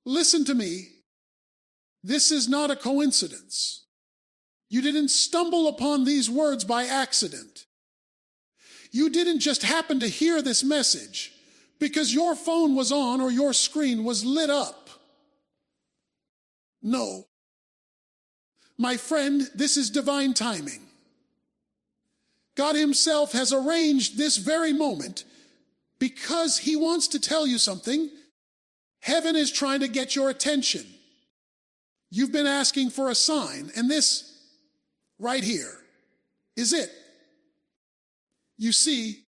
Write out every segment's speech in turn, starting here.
Listen to me. This is not a coincidence. You didn't stumble upon these words by accident. You didn't just happen to hear this message because your phone was on or your screen was lit up. No. My friend, this is divine timing. God Himself has arranged this very moment because He wants to tell you something. Heaven is trying to get your attention. You've been asking for a sign, and this right here is it. You see,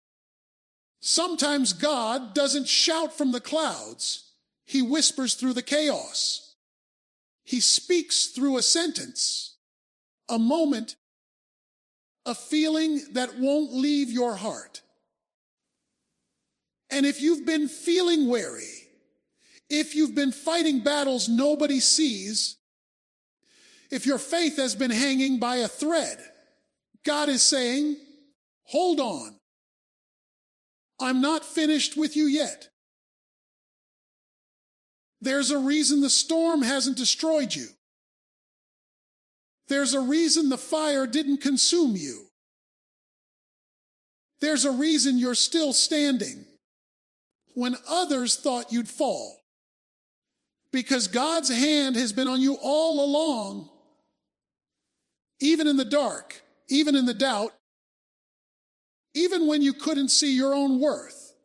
sometimes God doesn't shout from the clouds. He whispers through the chaos. He speaks through a sentence, a moment, a feeling that won't leave your heart. And if you've been feeling weary, if you've been fighting battles nobody sees, if your faith has been hanging by a thread, God is saying, hold on. I'm not finished with you yet. There's a reason the storm hasn't destroyed you. There's a reason the fire didn't consume you. There's a reason you're still standing when others thought you'd fall. Because God's hand has been on you all along, even in the dark, even in the doubt, even when you couldn't see your own worth.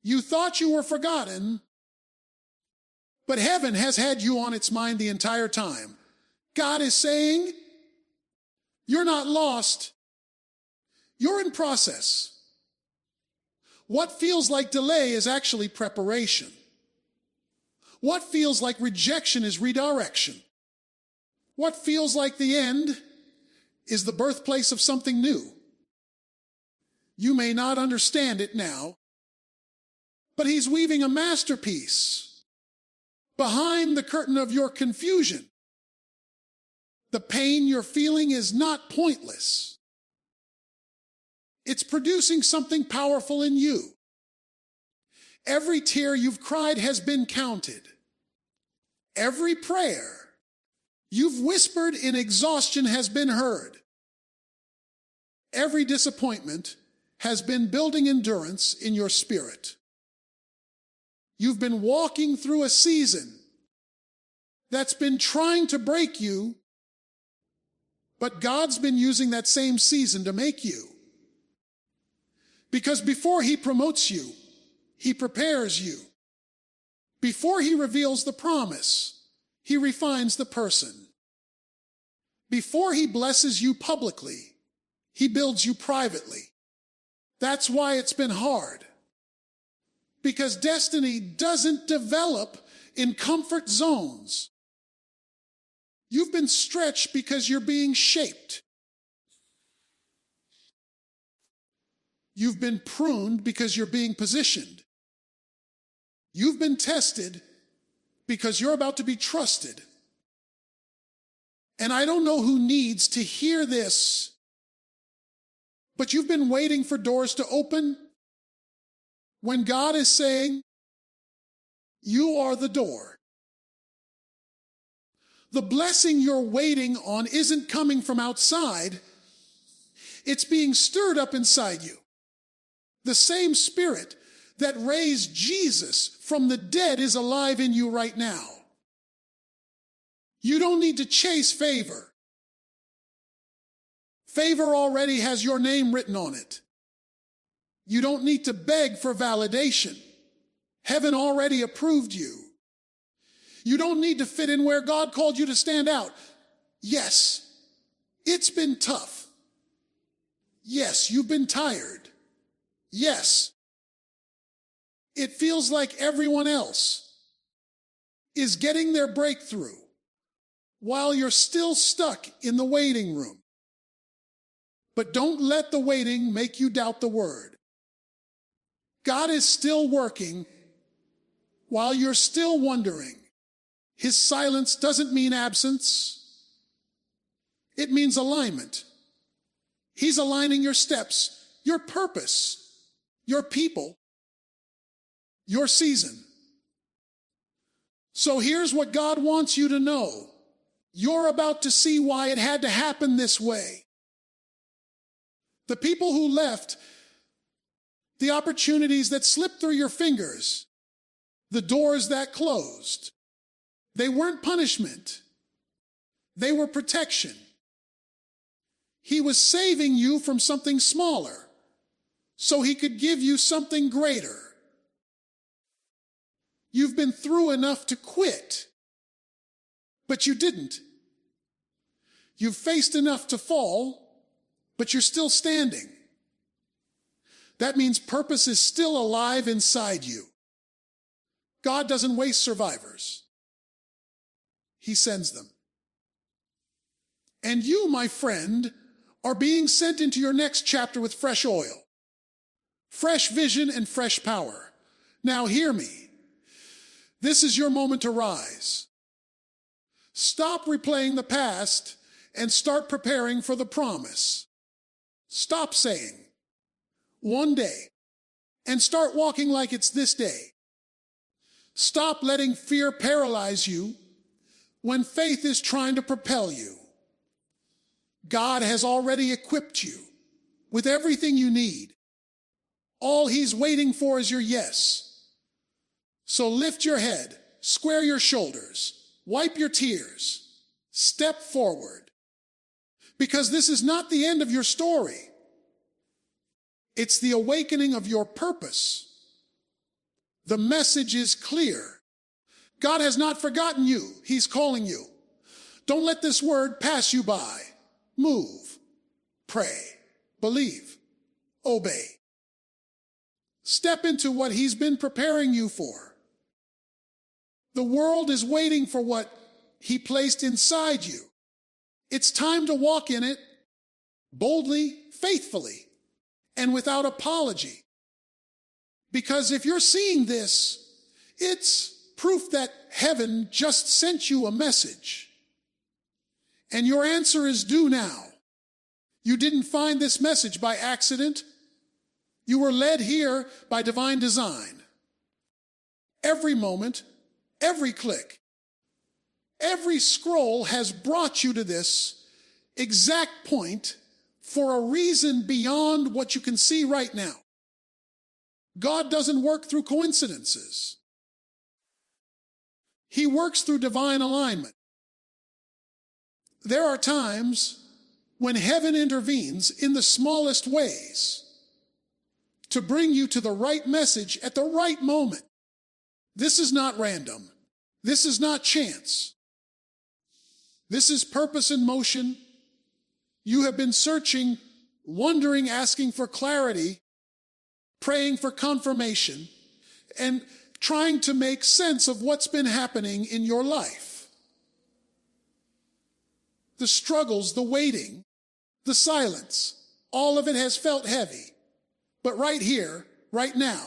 You thought you were forgotten, but heaven has had you on its mind the entire time. God is saying, you're not lost. You're in process. What feels like delay is actually preparation. What feels like rejection is redirection. What feels like the end is the birthplace of something new. You may not understand it now, but He's weaving a masterpiece behind the curtain of your confusion. The pain you're feeling is not pointless. It's producing something powerful in you. Every tear you've cried has been counted. Every prayer you've whispered in exhaustion has been heard. Every disappointment has been building endurance in your spirit. You've been walking through a season that's been trying to break you, but God's been using that same season to make you. Because before He promotes you, He prepares you. Before He reveals the promise, He refines the person. Before He blesses you publicly, He builds you privately. That's why it's been hard. Because destiny doesn't develop in comfort zones. You've been stretched because you're being shaped. You've been pruned because you're being positioned. You've been tested because you're about to be trusted. And I don't know who needs to hear this, but you've been waiting for doors to open when God is saying, you are the door. The blessing you're waiting on isn't coming from outside. It's being stirred up inside you. The same Spirit that raised Jesus from the dead is alive in you right now. You don't need to chase favor. Favor already has your name written on it. You don't need to beg for validation. Heaven already approved you. You don't need to fit in where God called you to stand out. Yes, it's been tough. Yes, you've been tired. Yes, it feels like everyone else is getting their breakthrough while you're still stuck in the waiting room. But don't let the waiting make you doubt the word. God is still working while you're still wondering. His silence doesn't mean absence. It means alignment. He's aligning your steps, your purpose, your people, your season. So here's what God wants you to know. You're about to see why it had to happen this way. The people who left, the opportunities that slipped through your fingers, the doors that closed, they weren't punishment. They were protection. He was saving you from something smaller so he could give you something greater. You've been through enough to quit, but you didn't. You've faced enough to fall, but you're still standing. That means purpose is still alive inside you. God doesn't waste survivors. He sends them. And you, my friend, are being sent into your next chapter with fresh oil, fresh vision, and fresh power. Now hear me. This is your moment to rise. Stop replaying the past and start preparing for the promise. Stop saying, one day, and start walking like it's this day. Stop letting fear paralyze you when faith is trying to propel you. God has already equipped you with everything you need. All he's waiting for is your yes. So lift your head, square your shoulders, wipe your tears, step forward. Because this is not the end of your story. It's the awakening of your purpose. The message is clear. God has not forgotten you. He's calling you. Don't let this word pass you by. Move, pray, believe, obey. Step into what he's been preparing you for. The world is waiting for what he placed inside you. It's time to walk in it boldly, faithfully, and without apology. Because if you're seeing this, it's proof that heaven just sent you a message. And your answer is due now. You didn't find this message by accident. You were led here by divine design. Every moment, every click, every scroll has brought you to this exact point for a reason beyond what you can see right now. God doesn't work through coincidences. He works through divine alignment. There are times when heaven intervenes in the smallest ways to bring you to the right message at the right moment. This is not random. This is not chance. This is purpose in motion. You have been searching, wondering, asking for clarity, praying for confirmation, and trying to make sense of what's been happening in your life. The struggles, the waiting, the silence, all of it has felt heavy. But right here, right now,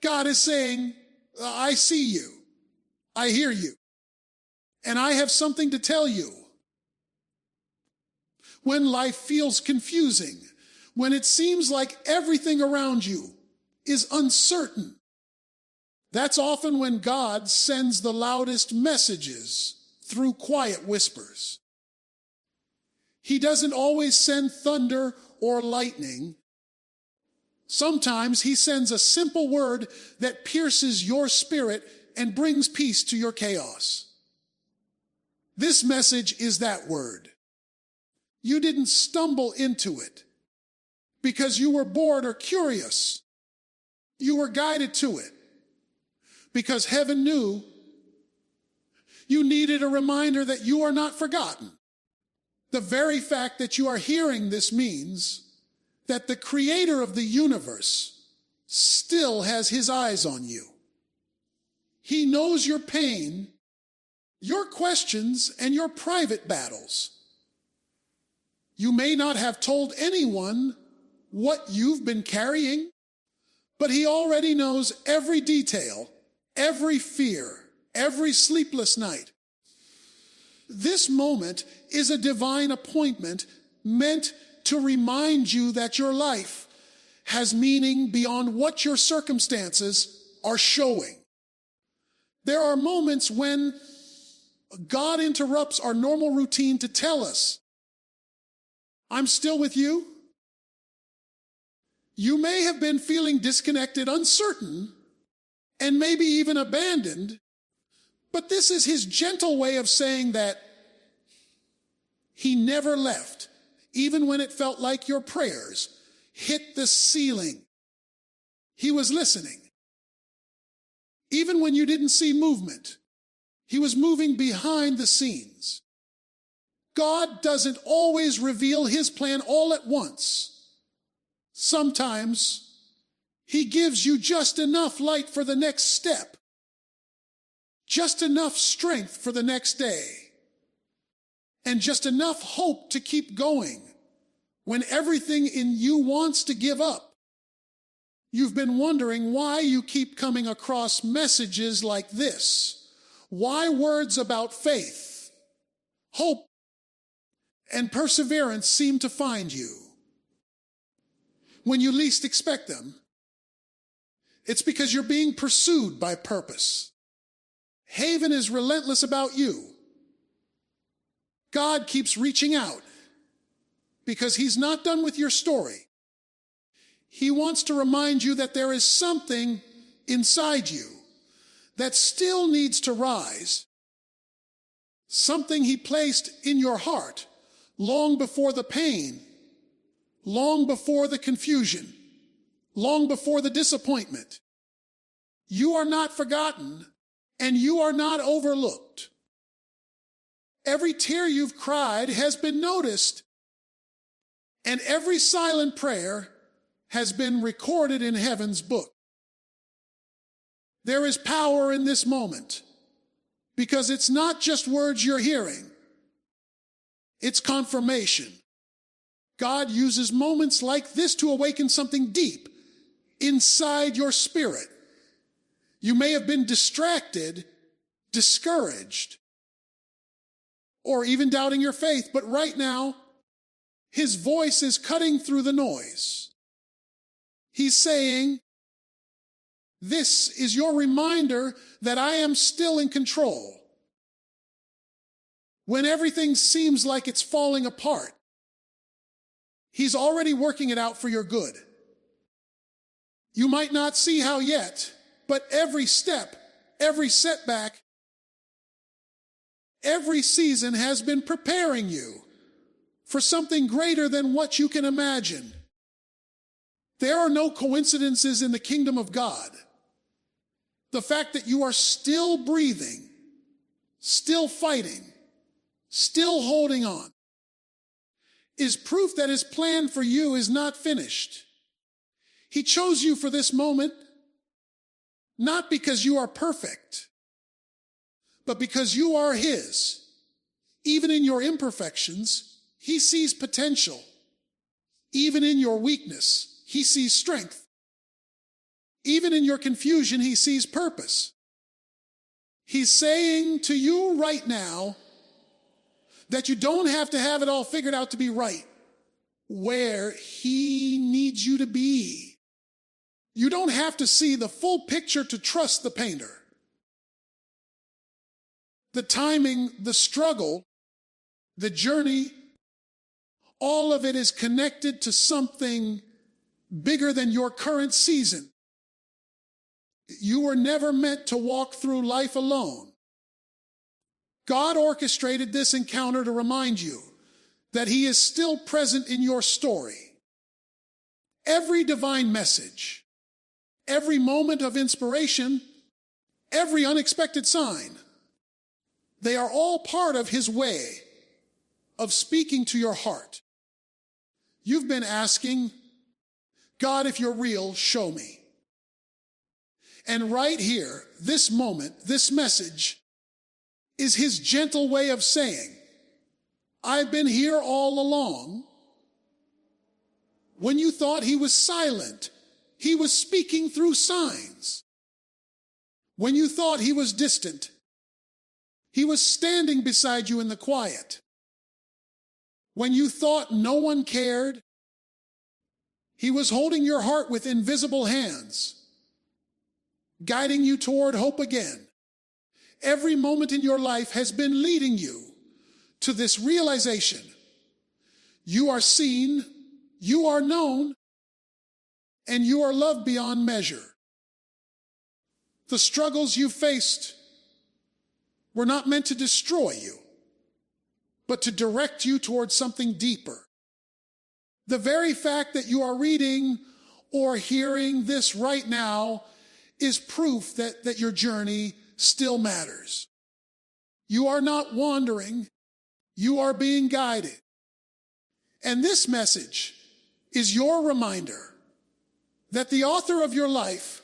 God is saying, I see you. I hear you. And I have something to tell you. When life feels confusing, when it seems like everything around you is uncertain, that's often when God sends the loudest messages through quiet whispers. He doesn't always send thunder or lightning. Sometimes he sends a simple word that pierces your spirit and brings peace to your chaos. This message is that word. You didn't stumble into it because you were bored or curious. You were guided to it because heaven knew you needed a reminder that you are not forgotten. The very fact that you are hearing this means that the creator of the universe still has his eyes on you. He knows your pain, your questions, and your private battles. You may not have told anyone what you've been carrying, but he already knows every detail, every fear, every sleepless night. This moment is a divine appointment meant to remind you that your life has meaning beyond what your circumstances are showing. There are moments when God interrupts our normal routine to tell us, I'm still with you. You may have been feeling disconnected, uncertain, and maybe even abandoned, but this is his gentle way of saying that he never left, even when it felt like your prayers hit the ceiling. He was listening. Even when you didn't see movement, he was moving behind the scenes. God doesn't always reveal his plan all at once. Sometimes he gives you just enough light for the next step, just enough strength for the next day, and just enough hope to keep going when everything in you wants to give up. You've been wondering why you keep coming across messages like this. Why words about faith, hope, and perseverance seem to find you when you least expect them. It's because you're being pursued by purpose. Haven is relentless about you. God keeps reaching out because he's not done with your story. He wants to remind you that there is something inside you that still needs to rise. Something he placed in your heart long before the pain, long before the confusion, long before the disappointment. You are not forgotten and you are not overlooked. Every tear you've cried has been noticed, and every silent prayer has been recorded in heaven's book. There is power in this moment because it's not just words you're hearing. It's confirmation. God uses moments like this to awaken something deep inside your spirit. You may have been distracted, discouraged, or even doubting your faith, but right now, his voice is cutting through the noise. He's saying, this is your reminder that I am still in control. When everything seems like it's falling apart, he's already working it out for your good. You might not see how yet, but every step, every setback, every season has been preparing you for something greater than what you can imagine. There are no coincidences in the kingdom of God. The fact that you are still breathing, still fighting, still holding on, is proof that his plan for you is not finished. He chose you for this moment, not because you are perfect, but because you are his. Even in your imperfections, he sees potential. Even in your weakness, he sees strength. Even in your confusion, he sees purpose. He's saying to you right now that you don't have to have it all figured out to be right where he needs you to be. You don't have to see the full picture to trust the painter. The timing, the struggle, the journey, all of it is connected to something bigger than your current season. You were never meant to walk through life alone. God orchestrated this encounter to remind you that he is still present in your story. Every divine message, every moment of inspiration, every unexpected sign, they are all part of his way of speaking to your heart. You've been asking, God, if you're real, show me. And right here, this moment, this message is his gentle way of saying, I've been here all along. When you thought he was silent, he was speaking through signs. When you thought he was distant, he was standing beside you in the quiet. When you thought no one cared, he was holding your heart with invisible hands, guiding you toward hope again. every moment in your life has been leading you to this realization. You are seen, you are known, and you are loved beyond measure. The struggles you faced were not meant to destroy you, but to direct you towards something deeper. The very fact that you are reading or hearing this right now is proof that your journey still matters. You are not wandering, you are being guided. And this message is your reminder that the author of your life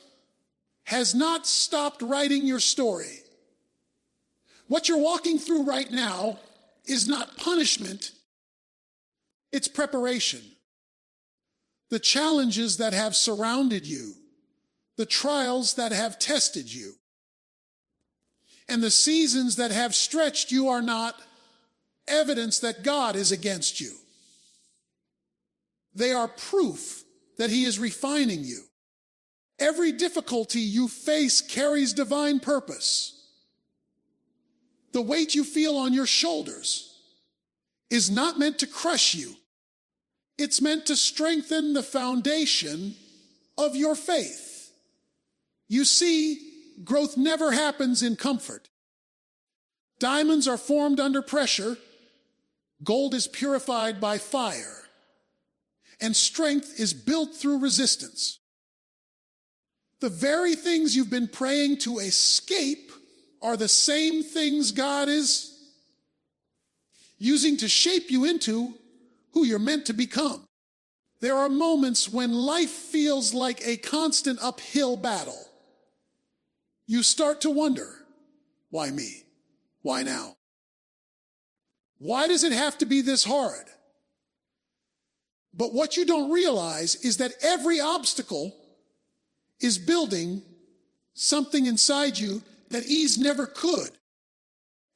has not stopped writing your story. What you're walking through right now is not punishment, it's preparation. The challenges that have surrounded you, the trials that have tested you, and the seasons that have stretched you are not evidence that God is against you. They are proof that He is refining you. Every difficulty you face carries divine purpose. The weight you feel on your shoulders is not meant to crush you. It's meant to strengthen the foundation of your faith. You see, growth never happens in comfort. Diamonds are formed under pressure. Gold is purified by fire. And strength is built through resistance. The very things you've been praying to escape are the same things God is using to shape you into who you're meant to become. There are moments when life feels like a constant uphill battle. You start to wonder, why me? Why now? Why does it have to be this hard? But what you don't realize is that every obstacle is building something inside you that ease never could.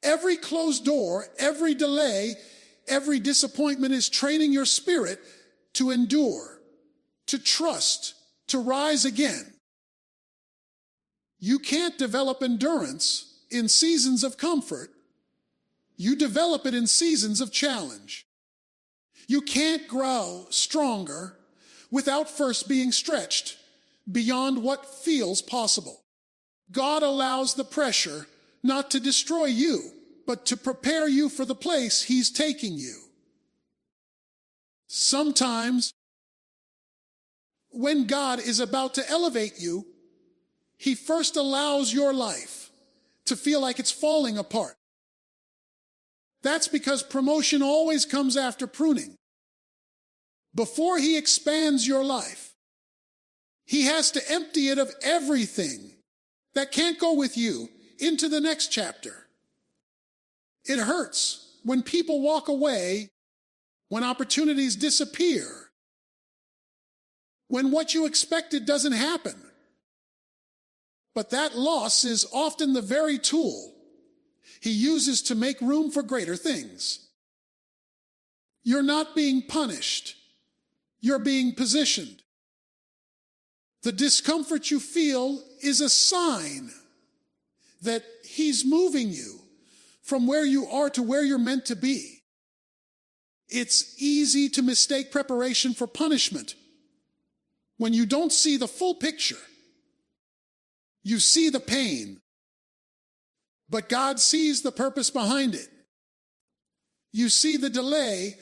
Every closed door, every delay, every disappointment is training your spirit to endure, to trust, to rise again. You can't develop endurance in seasons of comfort. You develop it in seasons of challenge. You can't grow stronger without first being stretched beyond what feels possible. God allows the pressure not to destroy you, but to prepare you for the place He's taking you. Sometimes, when God is about to elevate you, He first allows your life to feel like it's falling apart. That's because promotion always comes after pruning. Before He expands your life, He has to empty it of everything that can't go with you into the next chapter. It hurts when people walk away, when opportunities disappear, when what you expected doesn't happen. But that loss is often the very tool He uses to make room for greater things. You're not being punished. You're being positioned. The discomfort you feel is a sign that He's moving you from where you are to where you're meant to be. It's easy to mistake preparation for punishment when you don't see the full picture. You see the pain, but God sees the purpose behind it. You see the delay,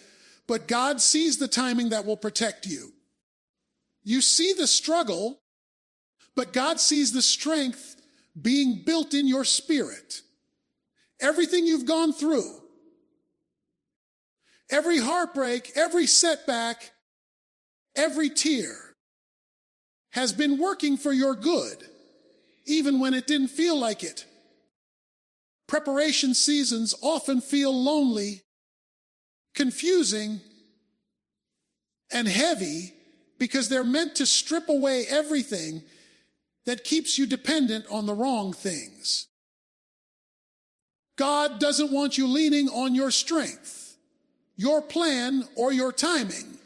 but God sees the timing that will protect you. You see the struggle, but God sees the strength being built in your spirit. Everything you've gone through, every heartbreak, every setback, every tear has been working for your good, even when it didn't feel like it. Preparation seasons often feel lonely, confusing, and heavy because they're meant to strip away everything that keeps you dependent on the wrong things. God doesn't want you leaning on your strength, your plan, or your timing.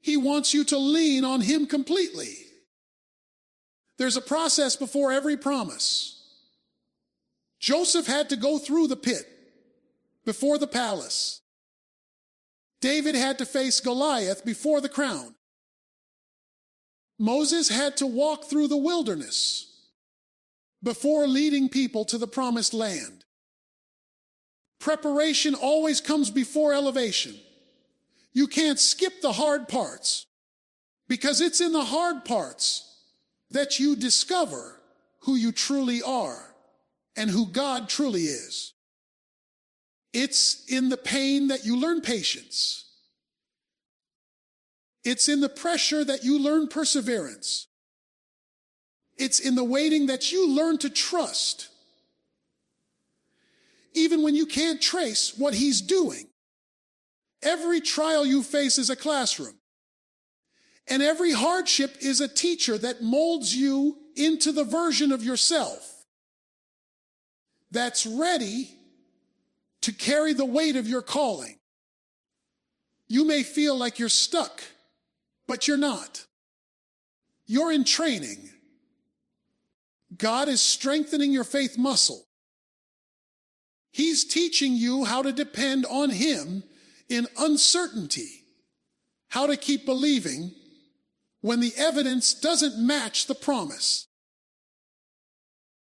He wants you to lean on Him completely. There's a process before every promise. Joseph had to go through the pit before the palace. David had to face Goliath before the crown. Moses had to walk through the wilderness before leading people to the promised land. Preparation always comes before elevation. You can't skip the hard parts, because it's in the hard parts that you discover who you truly are and who God truly is. It's in the pain that you learn patience. It's in the pressure that you learn perseverance. It's in the waiting that you learn to trust, even when you can't trace what He's doing. Every trial you face is a classroom, and every hardship is a teacher that molds you into the version of yourself that's ready to carry the weight of your calling. You may feel like you're stuck, but you're not. You're in training. God is strengthening your faith muscle. He's teaching you how to depend on Him in uncertainty, how to keep believing when the evidence doesn't match the promise.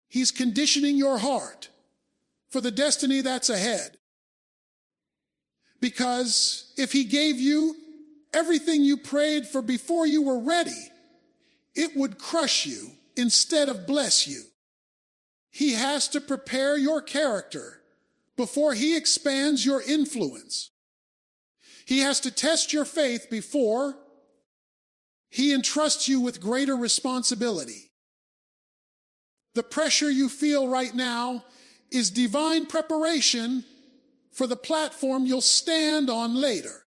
He's conditioning your heart for the destiny that's ahead. Because if He gave you everything you prayed for before you were ready, it would crush you instead of bless you. He has to prepare your character before He expands your influence. He has to test your faith before He entrusts you with greater responsibility. The pressure you feel right now is divine preparation for the platform you'll stand on later.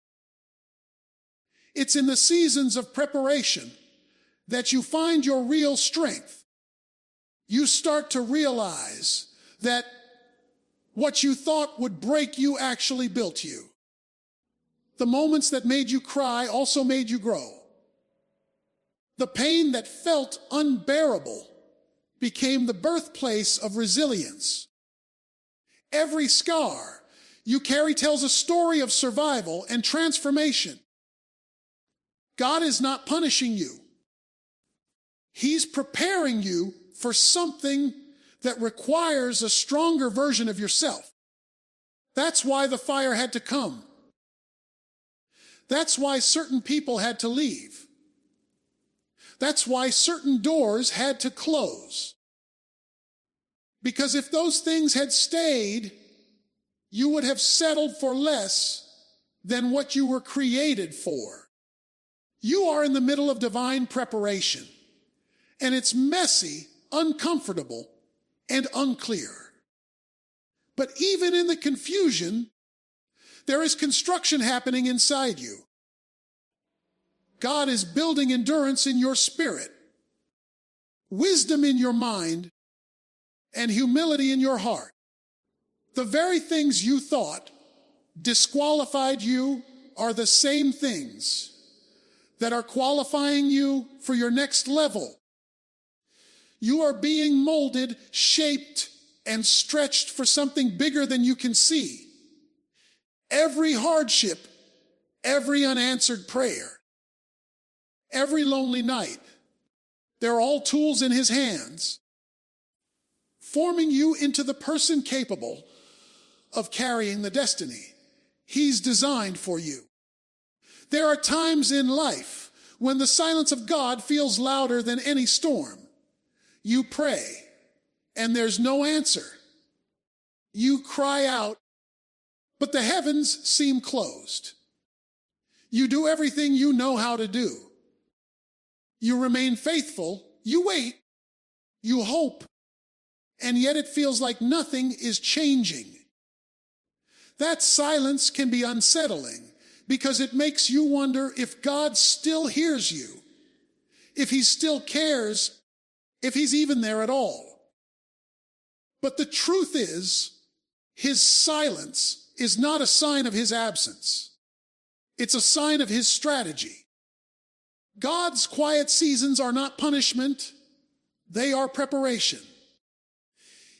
It's in the seasons of preparation that you find your real strength. You start to realize that what you thought would break you actually built you. The moments that made you cry also made you grow. The pain that felt unbearable became the birthplace of resilience. Every scar you carry tells a story of survival and transformation. God is not punishing you. He's preparing you for something that requires a stronger version of yourself. That's why the fire had to come. That's why certain people had to leave. That's why certain doors had to close. Because if those things had stayed, you would have settled for less than what you were created for. You are in the middle of divine preparation, and it's messy, uncomfortable, and unclear. But even in the confusion, there is construction happening inside you. God is building endurance in your spirit, wisdom in your mind, and humility in your heart. The very things you thought disqualified you are the same things that are qualifying you for your next level. You are being molded, shaped, and stretched for something bigger than you can see. Every hardship, every unanswered prayer, every lonely night, they're all tools in His hands, forming you into the person capable of carrying the destiny He's designed for you. There are times in life when the silence of God feels louder than any storm. You pray, and there's no answer. You cry out, but the heavens seem closed. You do everything you know how to do. You remain faithful, you wait, you hope, and yet it feels like nothing is changing. That silence can be unsettling because it makes you wonder if God still hears you, if He still cares, if He's even there at all. But the truth is, His silence is not a sign of His absence. It's a sign of His strategy. God's quiet seasons are not punishment, they are preparation.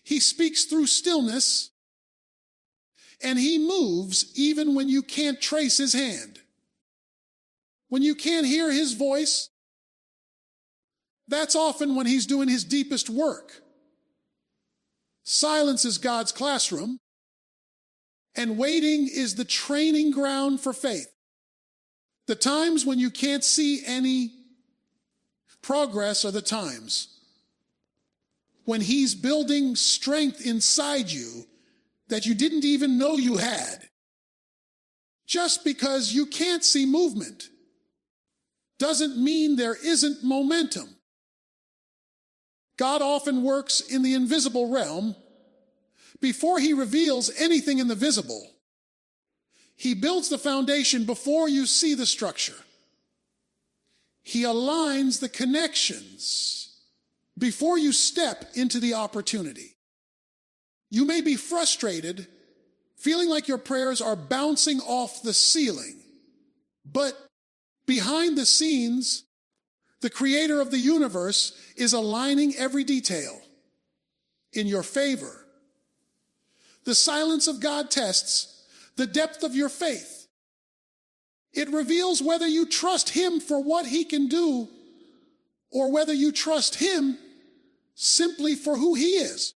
He speaks through stillness, and he moves even when you can't trace his hand. When you can't hear his voice, that's often when he's doing his deepest work. Silence is God's classroom, and waiting is the training ground for faith. The times when you can't see any progress are the times when he's building strength inside you that you didn't even know you had. Just because you can't see movement doesn't mean there isn't momentum. God often works in the invisible realm before he reveals anything in the visible. He builds the foundation before you see the structure. He aligns the connections before you step into the opportunity. You may be frustrated, feeling like your prayers are bouncing off the ceiling, but behind the scenes, the creator of the universe is aligning every detail in your favor. The silence of God tests the depth of your faith. It reveals whether you trust him for what he can do or whether you trust him simply for who he is.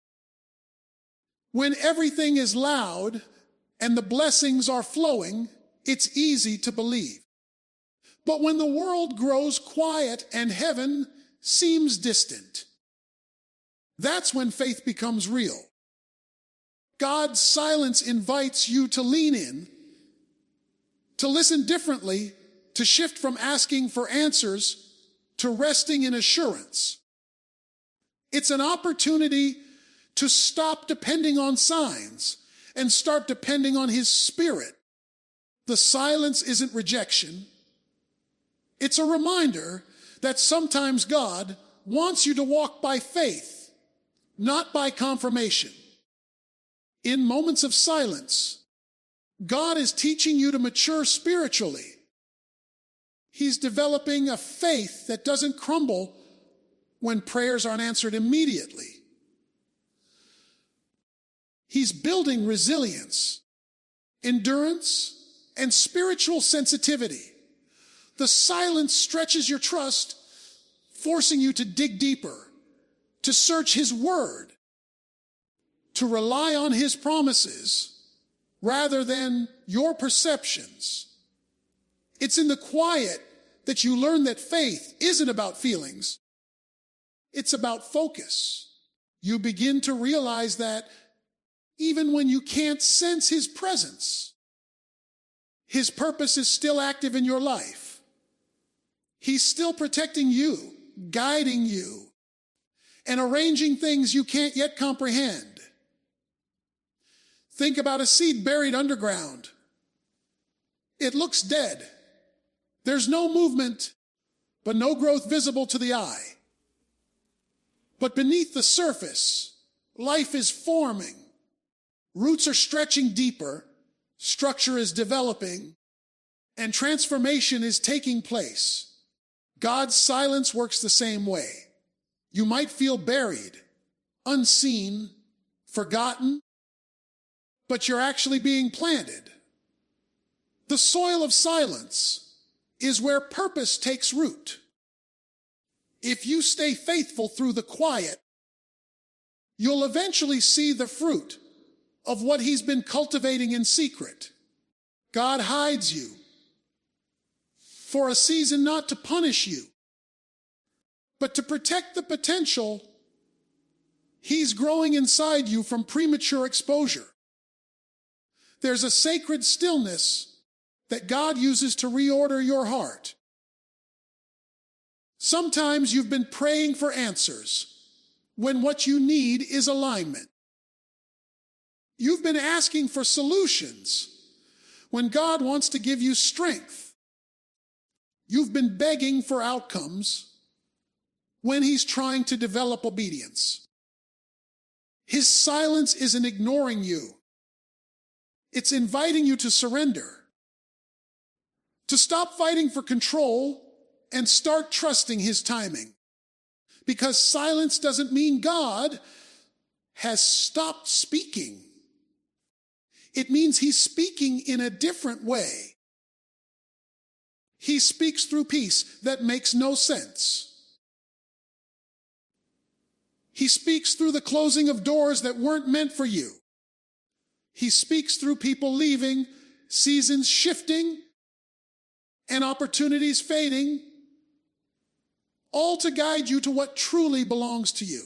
When everything is loud and the blessings are flowing, it's easy to believe. But when the world grows quiet and heaven seems distant, that's when faith becomes real. God's silence invites you to lean in, to listen differently, to shift from asking for answers to resting in assurance. It's an opportunity to stop depending on signs and start depending on his Spirit. The silence isn't rejection. It's a reminder that sometimes God wants you to walk by faith, not by confirmation. In moments of silence, God is teaching you to mature spiritually. He's developing a faith that doesn't crumble when prayers aren't answered immediately. He's building resilience, endurance, and spiritual sensitivity. The silence stretches your trust, forcing you to dig deeper, to search his word, to rely on his promises rather than your perceptions. It's in the quiet that you learn that faith isn't about feelings. It's about focus. You begin to realize that even when you can't sense his presence, his purpose is still active in your life. He's still protecting you, guiding you, and arranging things you can't yet comprehend. Think about a seed buried underground. It looks dead. There's no movement, but no growth visible to the eye. But beneath the surface, life is forming. Roots are stretching deeper, structure is developing, and transformation is taking place. God's silence works the same way. You might feel buried, unseen, forgotten, but you're actually being planted. The soil of silence is where purpose takes root. If you stay faithful through the quiet, you'll eventually see the fruit of what he's been cultivating in secret. God hides you for a season, not to punish you, but to protect the potential he's growing inside you from premature exposure. There's a sacred stillness that God uses to reorder your heart. Sometimes you've been praying for answers when what you need is alignment. You've been asking for solutions when God wants to give you strength. You've been begging for outcomes when he's trying to develop obedience. His silence isn't ignoring you. It's inviting you to surrender, to stop fighting for control and start trusting his timing. Because silence doesn't mean God has stopped speaking. It means he's speaking in a different way. He speaks through peace that makes no sense. He speaks through the closing of doors that weren't meant for you. He speaks through people leaving, seasons shifting, and opportunities fading, all to guide you to what truly belongs to you.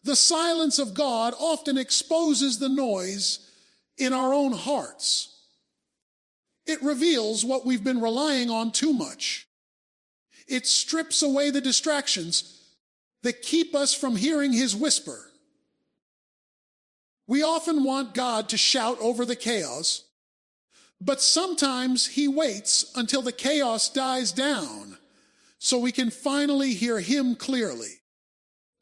The silence of God often exposes the noise in our own hearts. It reveals what we've been relying on too much. It strips away the distractions that keep us from hearing his whisper. We often want God to shout over the chaos, but sometimes he waits until the chaos dies down so we can finally hear him clearly.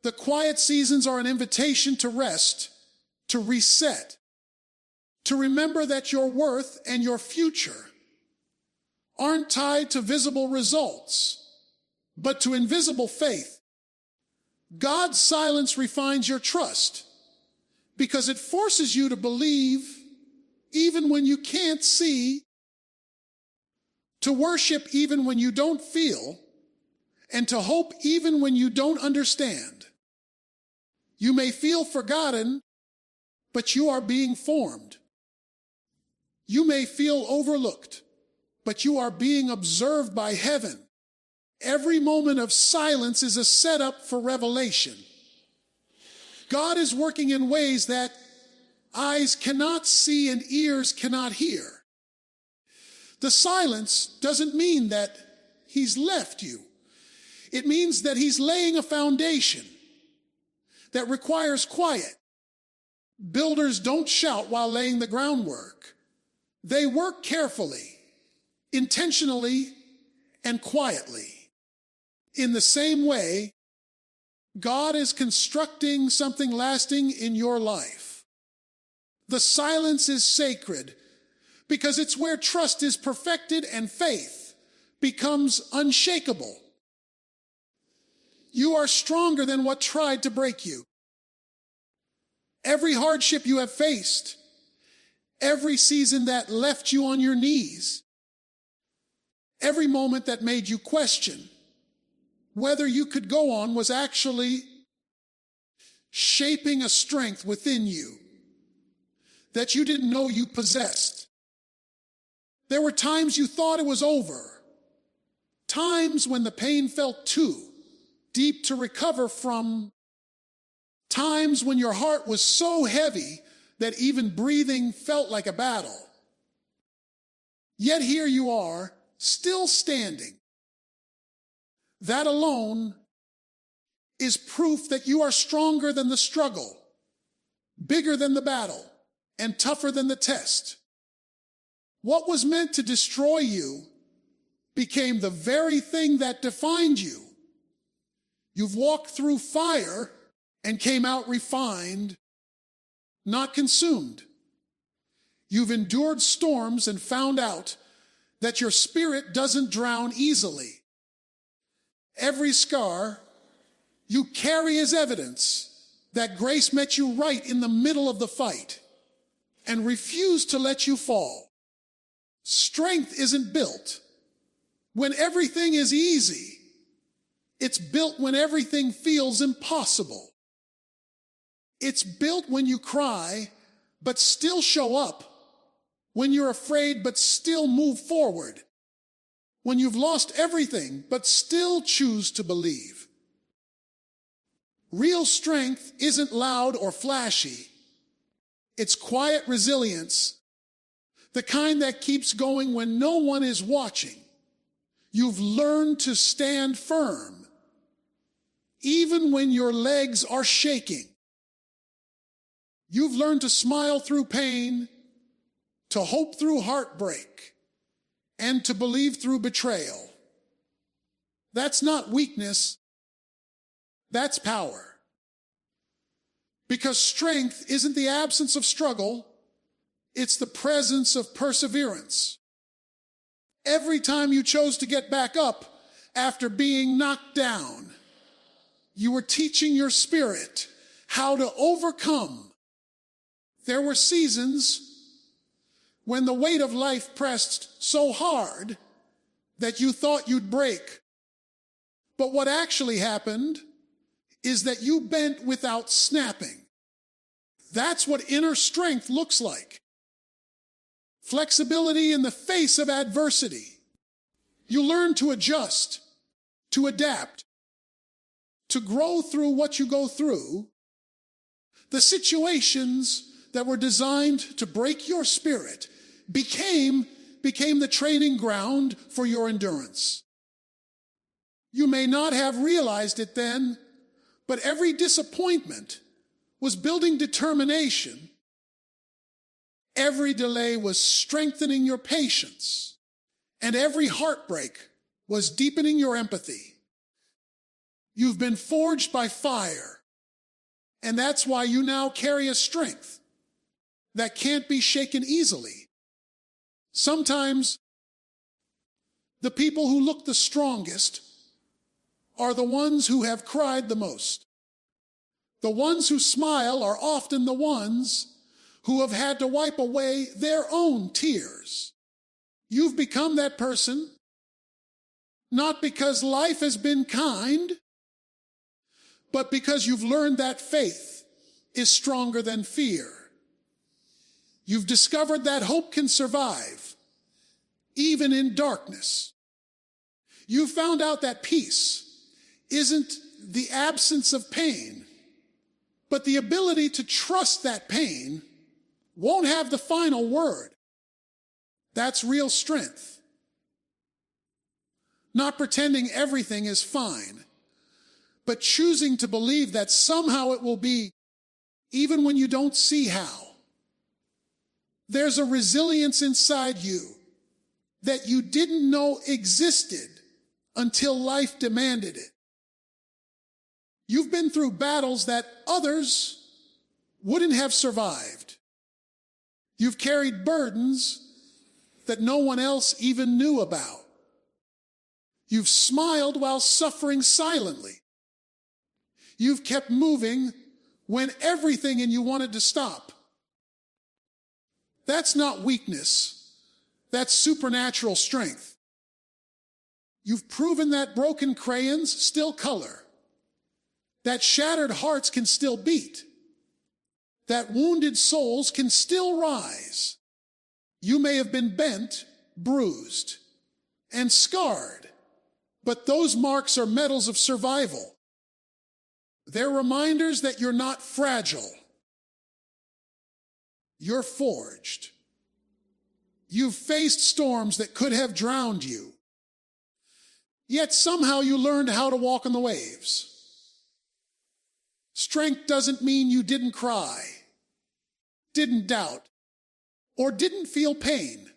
The quiet seasons are an invitation to rest, to reset, to remember that your worth and your future aren't tied to visible results, but to invisible faith. God's silence refines your trust because it forces you to believe even when you can't see, to worship even when you don't feel, and to hope even when you don't understand. You may feel forgotten, but you are being formed. You may feel overlooked, but you are being observed by heaven. Every moment of silence is a setup for revelation. God is working in ways that eyes cannot see and ears cannot hear. The silence doesn't mean that he's left you. It means that he's laying a foundation that requires quiet. Builders don't shout while laying the groundwork. They work carefully, intentionally, and quietly. In the same way, God is constructing something lasting in your life. The silence is sacred because it's where trust is perfected and faith becomes unshakable. You are stronger than what tried to break you. Every hardship you have faced, every season that left you on your knees, every moment that made you question whether you could go on was actually shaping a strength within you that you didn't know you possessed. There were times you thought it was over, times when the pain felt too deep to recover from, times when your heart was so heavy that even breathing felt like a battle. Yet here you are, still standing. That alone is proof that you are stronger than the struggle, bigger than the battle, and tougher than the test. What was meant to destroy you became the very thing that defined you. You've walked through fire and came out refined, not consumed. You've endured storms and found out that your spirit doesn't drown easily. Every scar you carry as evidence that grace met you right in the middle of the fight and refused to let you fall. Strength isn't built when everything is easy. It's built when everything feels impossible. It's built when you cry, but still show up. When you're afraid, but still move forward. When you've lost everything, but still choose to believe. Real strength isn't loud or flashy. It's quiet resilience, the kind that keeps going when no one is watching. You've learned to stand firm, even when your legs are shaking. You've learned to smile through pain, to hope through heartbreak, and to believe through betrayal. That's not weakness, that's power. Because strength isn't the absence of struggle, it's the presence of perseverance. Every time you chose to get back up after being knocked down, you were teaching your spirit how to overcome. There were seasons when the weight of life pressed so hard that you thought you'd break. But what actually happened is that you bent without snapping. That's what inner strength looks like. Flexibility in the face of adversity. You learn to adjust, to adapt, to grow through what you go through. The situations that were designed to break your spirit became the training ground for your endurance. You may not have realized it then, but every disappointment was building determination. Every delay was strengthening your patience, and every heartbreak was deepening your empathy. You've been forged by fire, and that's why you now carry a strength that can't be shaken easily. Sometimes the people who look the strongest are the ones who have cried the most. The ones who smile are often the ones who have had to wipe away their own tears. You've become that person, not because life has been kind, but because you've learned that faith is stronger than fear. You've discovered that hope can survive, even in darkness. You found out that peace isn't the absence of pain, but the ability to trust that pain won't have the final word. That's real strength. Not pretending everything is fine, but choosing to believe that somehow it will be, even when you don't see how. There's a resilience inside you that you didn't know existed until life demanded it. You've been through battles that others wouldn't have survived. You've carried burdens that no one else even knew about. You've smiled while suffering silently. You've kept moving when everything in you wanted to stop. That's not weakness. That's supernatural strength. You've proven that broken crayons still color, that shattered hearts can still beat, that wounded souls can still rise. You may have been bent, bruised, and scarred, but those marks are medals of survival. They're reminders that you're not fragile. You're forged. You've faced storms that could have drowned you. Yet somehow you learned how to walk on the waves. Strength doesn't mean you didn't cry, didn't doubt, or didn't feel pain.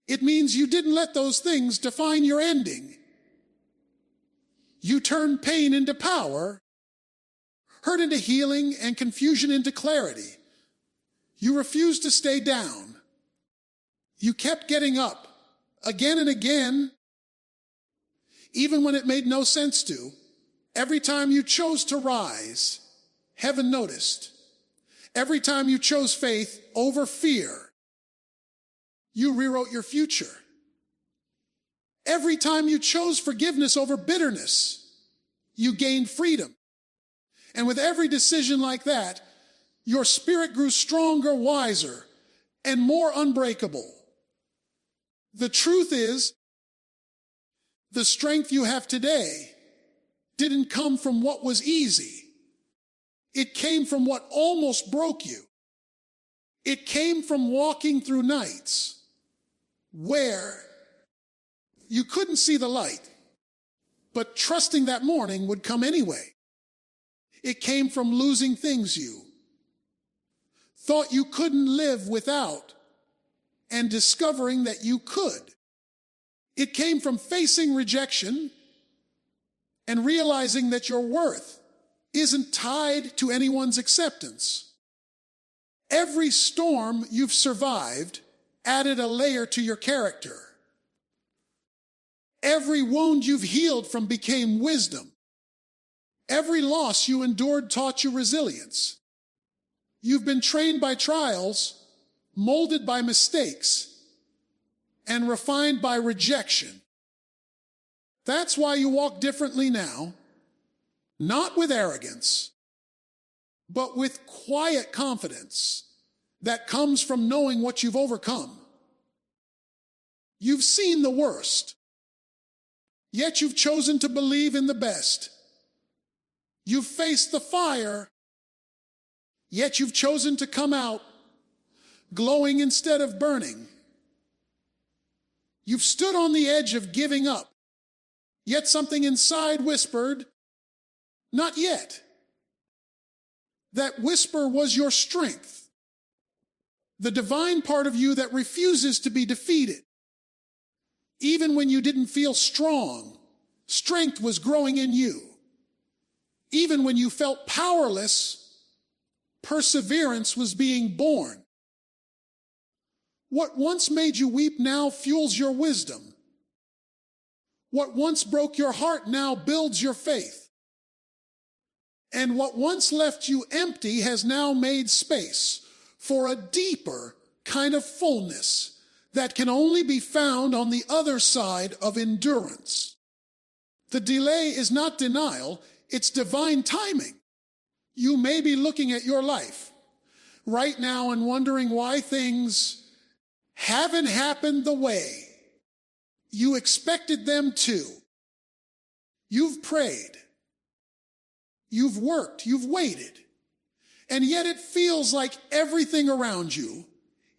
It means you didn't let those things define your ending. You turned pain into power, hurt into healing, and confusion into clarity. You refused to stay down. You kept getting up again and again, even when it made no sense to. Every time you chose to rise, heaven noticed. Every time you chose faith over fear, you rewrote your future. Every time you chose forgiveness over bitterness, you gained freedom. And with every decision like that, your spirit grew stronger, wiser, and more unbreakable. The truth is, the strength you have today didn't come from what was easy. It came from what almost broke you. It came from walking through nights where you couldn't see the light, but trusting that morning would come anyway. It came from losing things you thought you couldn't live without and discovering that you could. It came from facing rejection and realizing that your worth isn't tied to anyone's acceptance. Every storm you've survived added a layer to your character. Every wound you've healed from became wisdom. Every loss you endured taught you resilience. You've been trained by trials, molded by mistakes, and refined by rejection. That's why you walk differently now, not with arrogance, but with quiet confidence that comes from knowing what you've overcome. You've seen the worst, yet you've chosen to believe in the best. You've faced the fire, yet you've chosen to come out glowing instead of burning. You've stood on the edge of giving up, yet something inside whispered, "Not yet." That whisper was your strength, the divine part of you that refuses to be defeated. Even when you didn't feel strong, strength was growing in you. Even when you felt powerless, perseverance was being born. What once made you weep now fuels your wisdom. What once broke your heart now builds your faith. And what once left you empty has now made space for a deeper kind of fullness that can only be found on the other side of endurance. The delay is not denial, it's divine timing. You may be looking at your life right now and wondering why things haven't happened the way you expected them to. You've prayed, you've worked, you've waited, and yet it feels like everything around you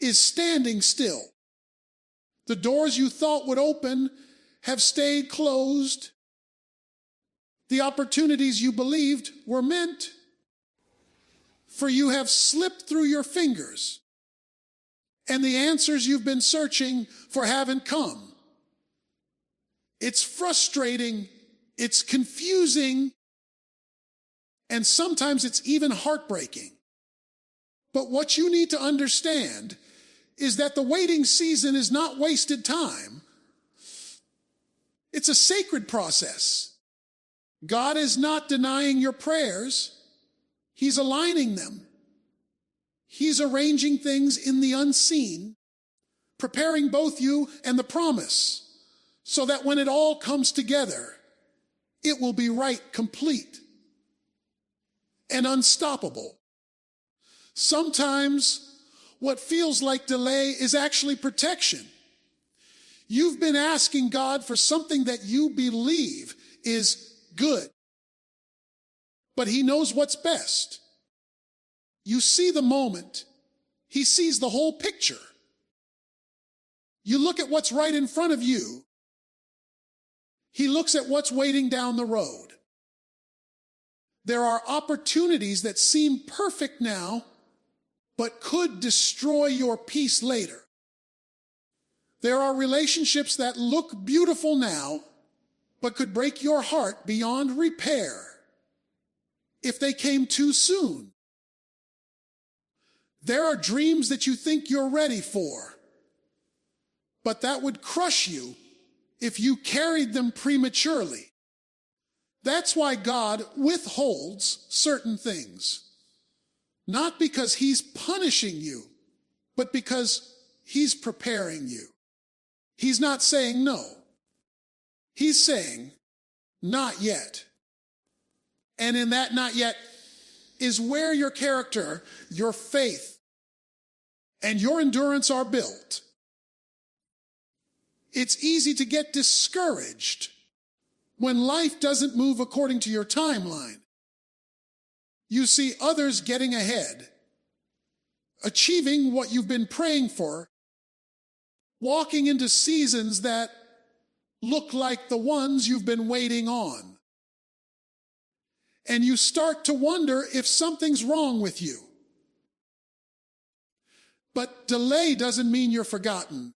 is standing still. The doors you thought would open have stayed closed. The opportunities you believed were meant for you have slipped through your fingers, and the answers you've been searching for haven't come. It's frustrating, it's confusing, and sometimes it's even heartbreaking. But what you need to understand is that the waiting season is not wasted time. It's a sacred process. God is not denying your prayers. He's aligning them. He's arranging things in the unseen, preparing both you and the promise, so that when it all comes together, it will be right, complete, and unstoppable. Sometimes what feels like delay is actually protection. You've been asking God for something that you believe is good, but He knows what's best. You see the moment, He sees the whole picture. You look at what's right in front of you, He looks at what's waiting down the road. There are opportunities that seem perfect now, but could destroy your peace later. There are relationships that look beautiful now, but could break your heart beyond repair if they came too soon. There are dreams that you think you're ready for, but that would crush you if you carried them prematurely. That's why God withholds certain things. Not because He's punishing you, but because He's preparing you. He's not saying no. He's saying, not yet. And in that not yet is where your character, your faith, and your endurance are built. It's easy to get discouraged when life doesn't move according to your timeline. You see others getting ahead, achieving what you've been praying for, walking into seasons that look like the ones you've been waiting on. And you start to wonder if something's wrong with you. But delay doesn't mean you're forgotten.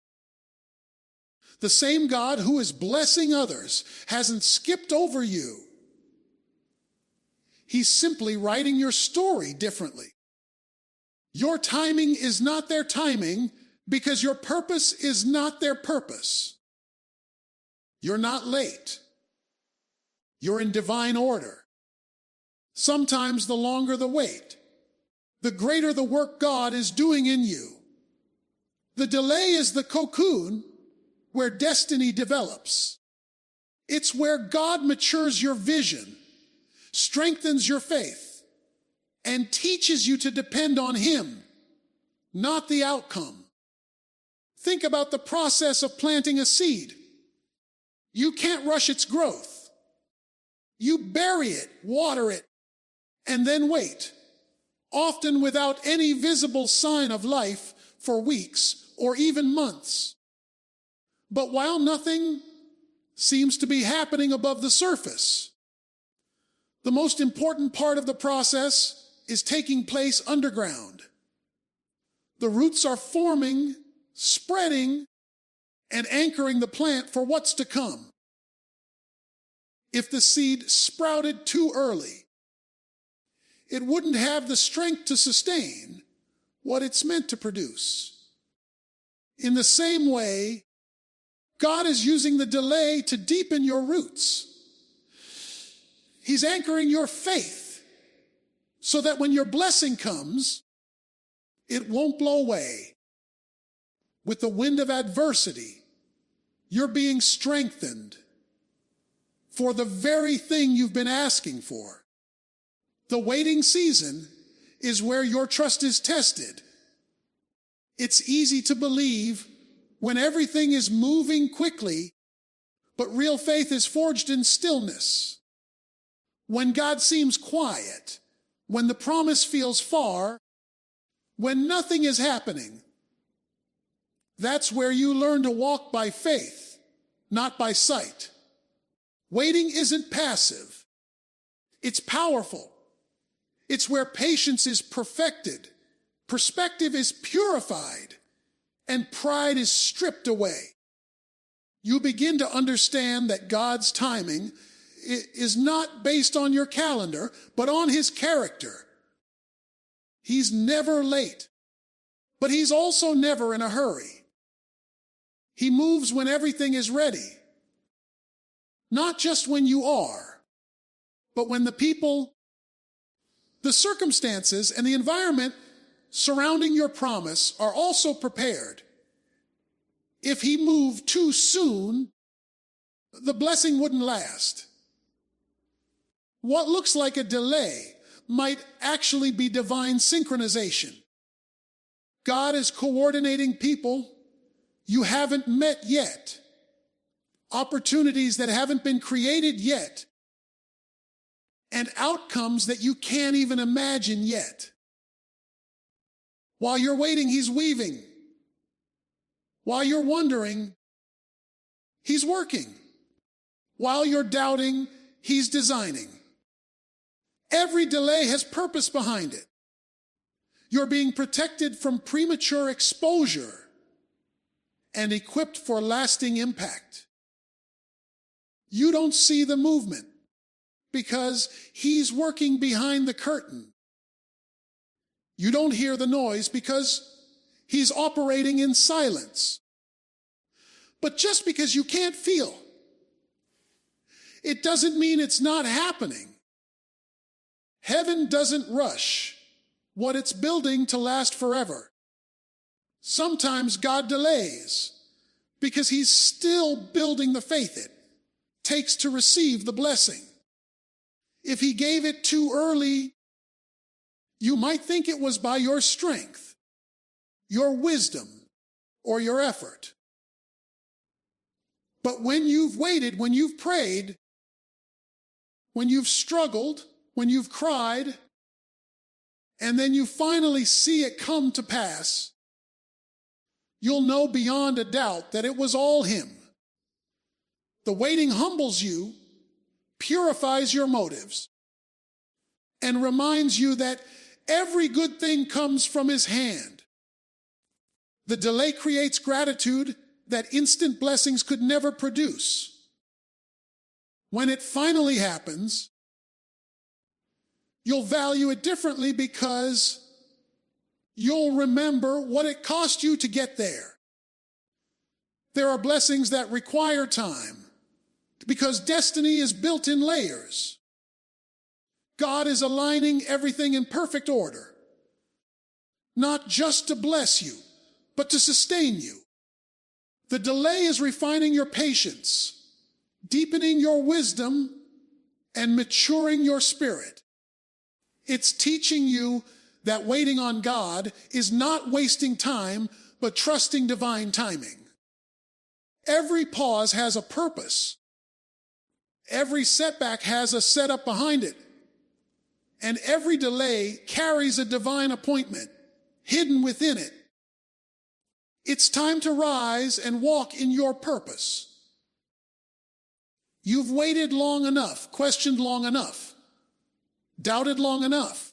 The same God who is blessing others hasn't skipped over you. He's simply writing your story differently. Your timing is not their timing because your purpose is not their purpose. You're not late. You're in divine order. Sometimes the longer the wait, the greater the work God is doing in you. The delay is the cocoon where destiny develops. It's where God matures your vision, strengthens your faith, and teaches you to depend on Him, not the outcome. Think about the process of planting a seed. You can't rush its growth. You bury it, water it, and then wait, often without any visible sign of life for weeks or even months. But while nothing seems to be happening above the surface, the most important part of the process is taking place underground. The roots are forming, spreading, and anchoring the plant for what's to come. If the seed sprouted too early, it wouldn't have the strength to sustain what it's meant to produce. In the same way, God is using the delay to deepen your roots. He's anchoring your faith so that when your blessing comes, it won't blow away. With the wind of adversity, you're being strengthened for the very thing you've been asking for. The waiting season is where your trust is tested. It's easy to believe when everything is moving quickly, but real faith is forged in stillness. When God seems quiet, when the promise feels far, when nothing is happening, that's where you learn to walk by faith, not by sight. Waiting isn't passive. It's powerful. It's where patience is perfected, perspective is purified, and pride is stripped away. You begin to understand that God's timing is not based on your calendar, but on His character. He's never late, but He's also never in a hurry. He moves when everything is ready. Not just when you are, but when the people, the circumstances, and the environment surrounding your promise are also prepared. If He moved too soon, the blessing wouldn't last. What looks like a delay might actually be divine synchronization. God is coordinating people you haven't met yet, opportunities that haven't been created yet, and outcomes that you can't even imagine yet. While you're waiting, He's weaving. While you're wondering, He's working. While you're doubting, He's designing. Every delay has purpose behind it. You're being protected from premature exposure and equipped for lasting impact. You don't see the movement because He's working behind the curtain. You don't hear the noise because He's operating in silence. But just because you can't feel, it doesn't mean it's not happening. Heaven doesn't rush what it's building to last forever. Sometimes God delays because He's still building the faith it takes to receive the blessing. If He gave it too early, you might think it was by your strength, your wisdom, or your effort. But when you've waited, when you've prayed, when you've struggled, when you've cried, and then you finally see it come to pass, you'll know beyond a doubt that it was all Him. The waiting humbles you, purifies your motives, and reminds you that every good thing comes from His hand. The delay creates gratitude that instant blessings could never produce. When it finally happens, you'll value it differently because you'll remember what it cost you to get there. There are blessings that require time because destiny is built in layers. God is aligning everything in perfect order, not just to bless you, but to sustain you. The delay is refining your patience, deepening your wisdom, and maturing your spirit. It's teaching you that waiting on God is not wasting time, but trusting divine timing. Every pause has a purpose. Every setback has a setup behind it. And every delay carries a divine appointment hidden within it. It's time to rise and walk in your purpose. You've waited long enough, questioned long enough, doubted long enough,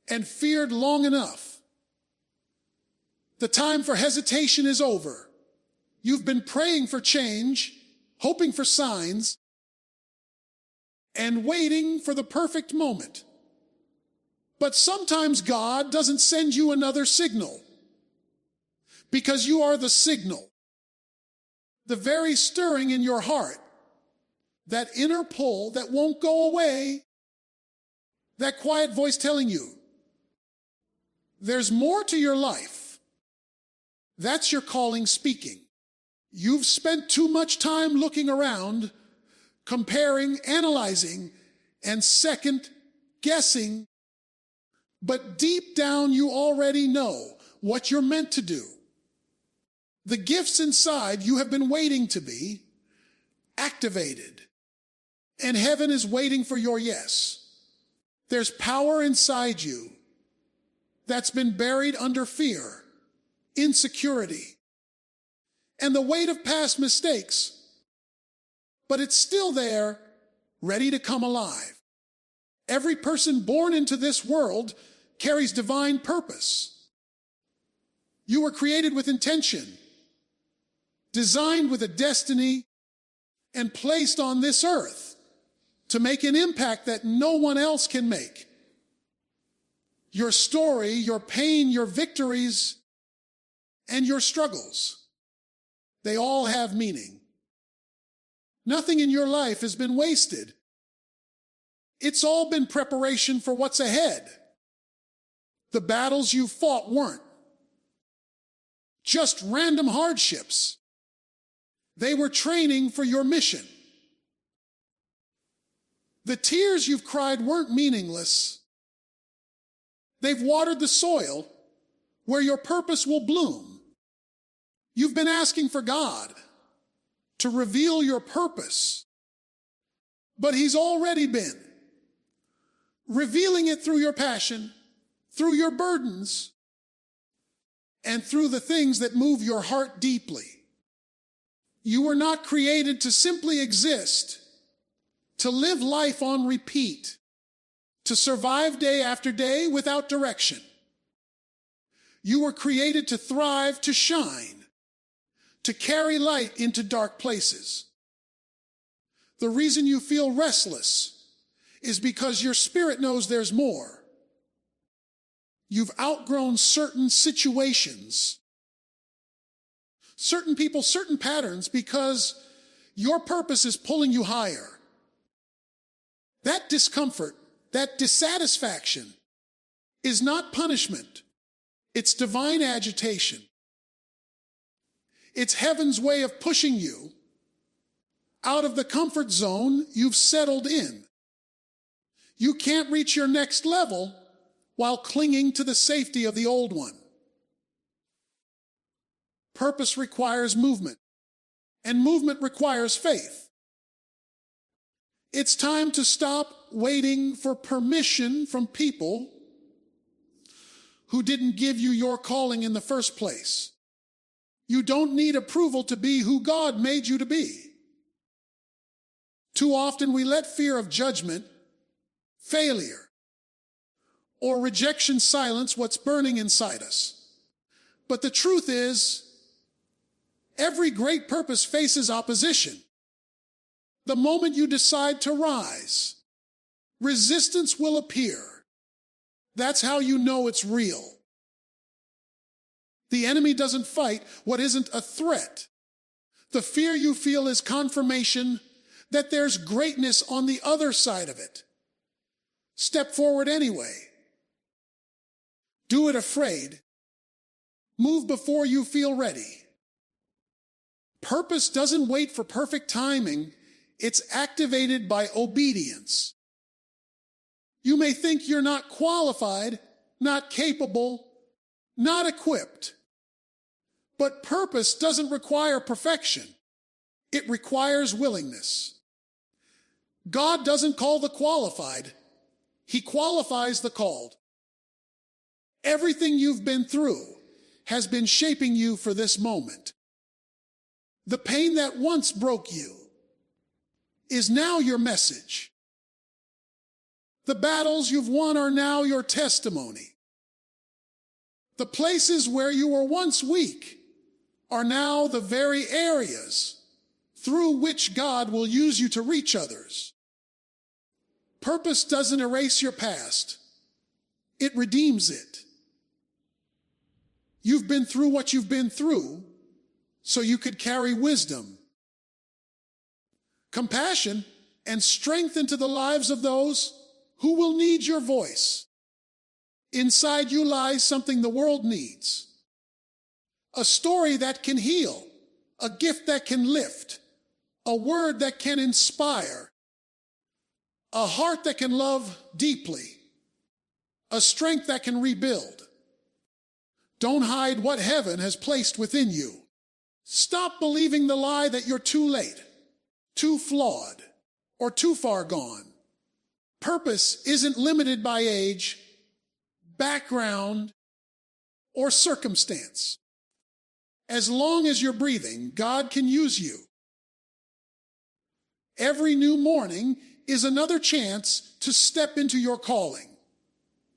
and feared long enough. The time for hesitation is over. You've been praying for change, hoping for signs, and waiting for the perfect moment. But sometimes God doesn't send you another signal, because you are the signal. The very stirring in your heart, that inner pull that won't go away, that quiet voice telling you, there's more to your life. That's your calling speaking. You've spent too much time looking around, comparing, analyzing, and second guessing. But deep down, you already know what you're meant to do. The gifts inside you have been waiting to be activated. And heaven is waiting for your yes. There's power inside you that's been buried under fear, insecurity, and the weight of past mistakes. But it's still there, ready to come alive. Every person born into this world carries divine purpose. You were created with intention, designed with a destiny, and placed on this earth to make an impact that no one else can make. Your story, your pain, your victories, and your struggles, they all have meaning. Nothing in your life has been wasted. It's all been preparation for what's ahead. The battles you fought weren't just random hardships. They were training for your mission. The tears you've cried weren't meaningless. They've watered the soil where your purpose will bloom. You've been asking for God to reveal your purpose, but He's already been revealing it through your passion, through your burdens, and through the things that move your heart deeply. You were not created to simply exist, to live life on repeat, to survive day after day without direction. You were created to thrive, to shine, to carry light into dark places. The reason you feel restless is because your spirit knows there's more. You've outgrown certain situations, certain people, certain patterns, because your purpose is pulling you higher. That discomfort, that dissatisfaction is not punishment. It's divine agitation. It's heaven's way of pushing you out of the comfort zone you've settled in. You can't reach your next level while clinging to the safety of the old one. Purpose requires movement, and movement requires faith. It's time to stop waiting for permission from people who didn't give you your calling in the first place. You don't need approval to be who God made you to be. Too often we let fear of judgment, failure, or rejection silence what's burning inside us. But the truth is, every great purpose faces opposition. The moment you decide to rise, resistance will appear. That's how you know it's real. The enemy doesn't fight what isn't a threat. The fear you feel is confirmation that there's greatness on the other side of it. Step forward anyway. Do it afraid. Move before you feel ready. Purpose doesn't wait for perfect timing. It's activated by obedience. You may think you're not qualified, not capable, not equipped. But purpose doesn't require perfection. It requires willingness. God doesn't call the qualified. He qualifies the called. Everything you've been through has been shaping you for this moment. The pain that once broke you is now your message. The battles you've won are now your testimony. The places where you were once weak are now the very areas through which God will use you to reach others. Purpose doesn't erase your past. It redeems it. You've been through what you've been through so you could carry wisdom, compassion, and strength into the lives of those who will need your voice. Inside you lies something the world needs. A story that can heal, a gift that can lift, a word that can inspire, a heart that can love deeply, a strength that can rebuild. Don't hide what heaven has placed within you. Stop believing the lie that you're too late, too flawed, or too far gone. Purpose isn't limited by age, background, or circumstance. As long as you're breathing, God can use you. Every new morning is another chance to step into your calling.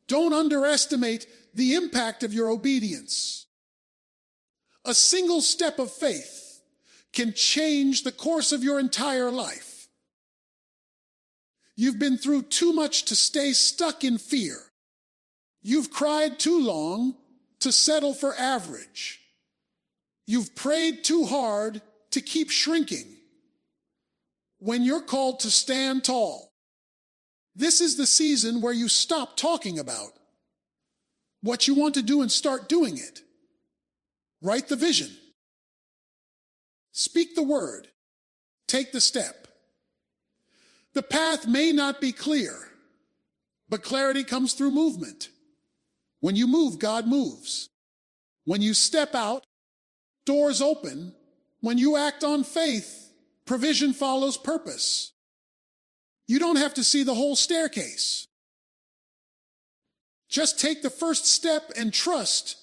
Don't underestimate the impact of your obedience. A single step of faith can change the course of your entire life. You've been through too much to stay stuck in fear. You've cried too long to settle for average. You've prayed too hard to keep shrinking. When you're called to stand tall, this is the season where you stop talking about what you want to do and start doing it. Write the vision. Speak the word. Take the step. The path may not be clear, but clarity comes through movement. When you move, God moves. When you step out, doors open. When you act on faith, provision follows purpose. You don't have to see the whole staircase. Just take the first step and trust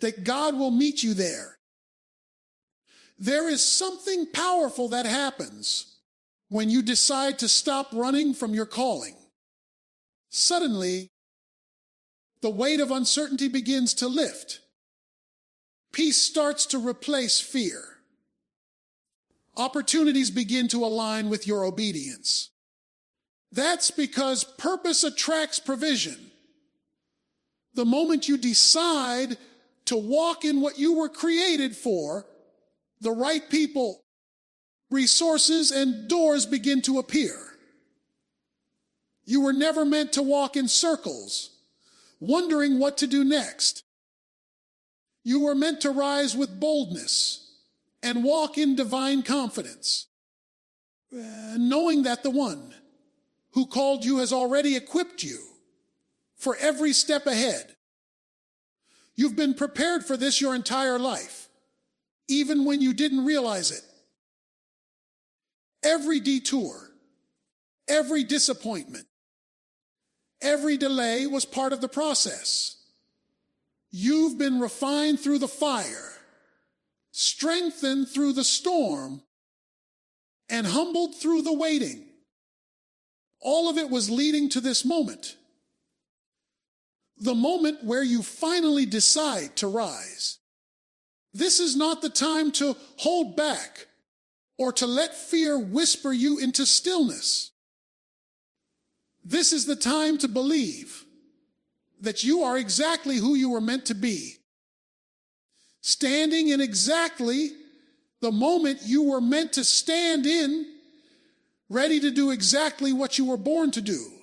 that God will meet you there. There is something powerful that happens when you decide to stop running from your calling. Suddenly, the weight of uncertainty begins to lift. Peace starts to replace fear. Opportunities begin to align with your obedience. That's because purpose attracts provision. The moment you decide to walk in what you were created for, the right people, resources, and doors begin to appear. You were never meant to walk in circles, wondering what to do next. You were meant to rise with boldness and walk in divine confidence, knowing that the one who called you has already equipped you for every step ahead. You've been prepared for this your entire life, even when you didn't realize it. Every detour, every disappointment, every delay was part of the process. You've been refined through the fire, strengthened through the storm, and humbled through the waiting. All of it was leading to this moment. The moment where you finally decide to rise. This is not the time to hold back or to let fear whisper you into stillness. This is the time to believe that you are exactly who you were meant to be, standing in exactly the moment you were meant to stand in, ready to do exactly what you were born to do.